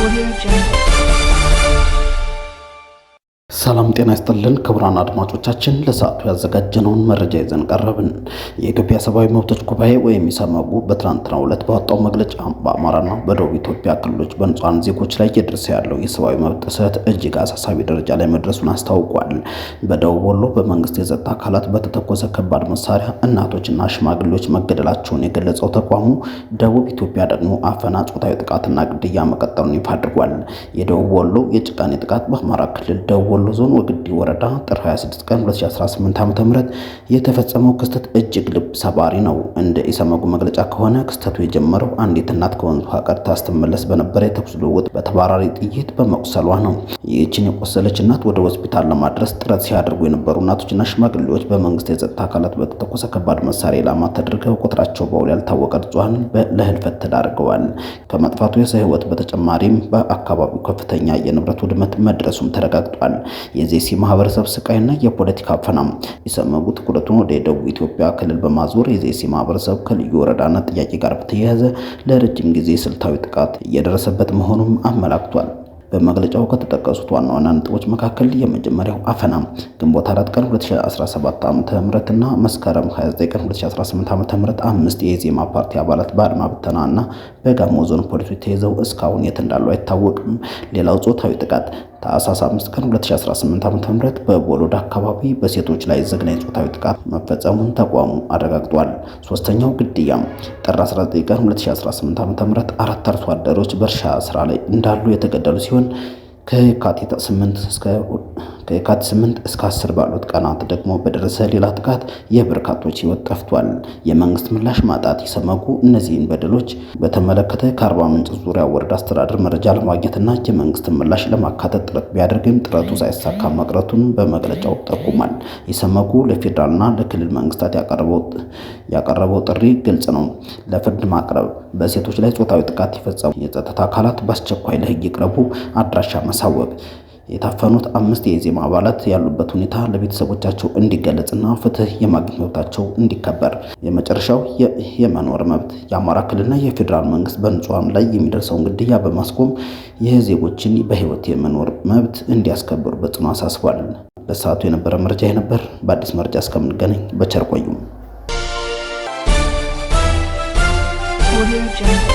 Audio Jungle. ሰላም ጤና ይስጥልን ክቡራን አድማጮቻችን፣ ለሰዓቱ ያዘጋጀነውን መረጃ ይዘን ቀረብን። የኢትዮጵያ ሰብአዊ መብቶች ጉባኤ ወይም ኢሰመጉ በትናንትናው ዕለት ባወጣው መግለጫ በአማራና በደቡብ ኢትዮጵያ ክልሎች በንጹሃን ዜጎች ላይ እየደረሰ ያለው የሰብአዊ መብት ጥሰት እጅግ አሳሳቢ ደረጃ ላይ መድረሱን አስታውቋል። በደቡብ ወሎ በመንግስት የጸጥታ አካላት በተተኮሰ ከባድ መሳሪያ እናቶችና ሽማግሌዎች መገደላቸውን የገለጸው ተቋሙ ደቡብ ኢትዮጵያ ደግሞ አፈና፣ ጾታዊ ጥቃትና ግድያ መቀጠሉን ይፋ አድርጓል። የደቡብ ወሎ የጭካኔ ጥቃት በአማራ ክልል ደቡብ ወሎ ዞን ወግዲ ወረዳ ጥር 26 ቀን 2018 ዓ.ም የተፈጸመው ክስተት እጅግ ልብ ሰባሪ ነው። እንደ ኢሰመጉ መግለጫ ከሆነ ክስተቱ የጀመረው አንዲት እናት ከወንዙ ቀድታ ስትመለስ በነበረ የተኩስ ልውውጥ በተባራሪ ጥይት በመቁሰሏ ነው። ይህችን የቆሰለች እናት ወደ ሆስፒታል ለማድረስ ጥረት ሲያደርጉ የነበሩ እናቶችና ሽማግሌዎች በመንግስት የጸጥታ አካላት በተተኮሰ ከባድ መሳሪያ ኢላማ ተደርገው ቁጥራቸው በውል ያልታወቀ ንጹሃን ለህልፈት ተዳርገዋል። ከመጥፋቱ የሰው ህይወት በተጨማሪም በአካባቢው ከፍተኛ የንብረት ውድመት መድረሱም ተረጋግጧል። የዜሲ ማህበረሰብ ስቃይና የፖለቲካ አፈናም ኢሰመጉ ትኩረቱን ወደ ደቡብ ኢትዮጵያ ክልል በማዞር የዜሲ ማህበረሰብ ከልዩ ወረዳነት ጥያቄ ጋር በተያያዘ ለረጅም ጊዜ ስልታዊ ጥቃት እየደረሰበት መሆኑን አመላክቷል። በመግለጫው ከተጠቀሱት ዋና ዋና ነጥቦች መካከል የመጀመሪያው አፈና ግንቦት 4 ቀን 2017 ዓ.ም እና መስከረም 29 ቀን 2018 ዓ.ም 5 የኢዜማ ፓርቲ አባላት በአድማ ብተናና በጋሞ ዞን ፖሊሶች ተይዘው እስካሁን የት እንዳሉ አይታወቅም። ሌላው ጾታዊ ጥቃት ታህሳስ 5 ቀን 2018 ዓ.ም በቦሎዳ አካባቢ በሴቶች ላይ ዘግናኝ ጾታዊ ጥቃት መፈጸሙን ተቋሙ አረጋግጧል። ሶስተኛው ግድያ ጥር 19 ቀን 2018 ዓ.ም አራት አርሶ አደሮች በእርሻ ስራ ላይ እንዳሉ የተገደሉ ሲሆን ከየካቲት 8 እስከ 10 ባሉት ቀናት ደግሞ በደረሰ ሌላ ጥቃት የበርካቶች ህይወት ጠፍቷል። የመንግስት ምላሽ ማጣት ኢሰመጉ እነዚህን በደሎች በተመለከተ ከአርባ ምንጭ ዙሪያ ወረዳ አስተዳደር መረጃ ለማግኘትና የመንግስት ምላሽ ለማካተት ጥረት ቢያደርግም ጥረቱ ሳይሳካ መቅረቱን በመግለጫው ጠቁሟል። ኢሰመጉ ለፌዴራልና ለክልል መንግስታት ያቀረበው ጥሪ ግልጽ ነው። ለፍርድ ማቅረብ፣ በሴቶች ላይ ጾታዊ ጥቃት የፈጸሙ የጸጥታ አካላት በአስቸኳይ ለህግ ይቅረቡ፣ አድራሻ ማሳወቅ፣ የታፈኑት 5 የኢዜማ አባላት ያሉበት ሁኔታ ለቤተሰቦቻቸው እንዲገለጽና ፍትህ የማግኘት መብታቸው እንዲከበር፣ የመጨረሻው የመኖር መብት የአማራ ክልልና የፌዴራል መንግስት በንጹሃን ላይ የሚደርሰውን ግድያ በማስቆም የዜጎችን በህይወት የመኖር መብት እንዲያስከብሩ በጽኑ አሳስቧል። ለሰዓቱ የነበረ መረጃ ነበር። በአዲስ መረጃ እስከምንገናኝ በቸር ቆዩ። Audio Jungle.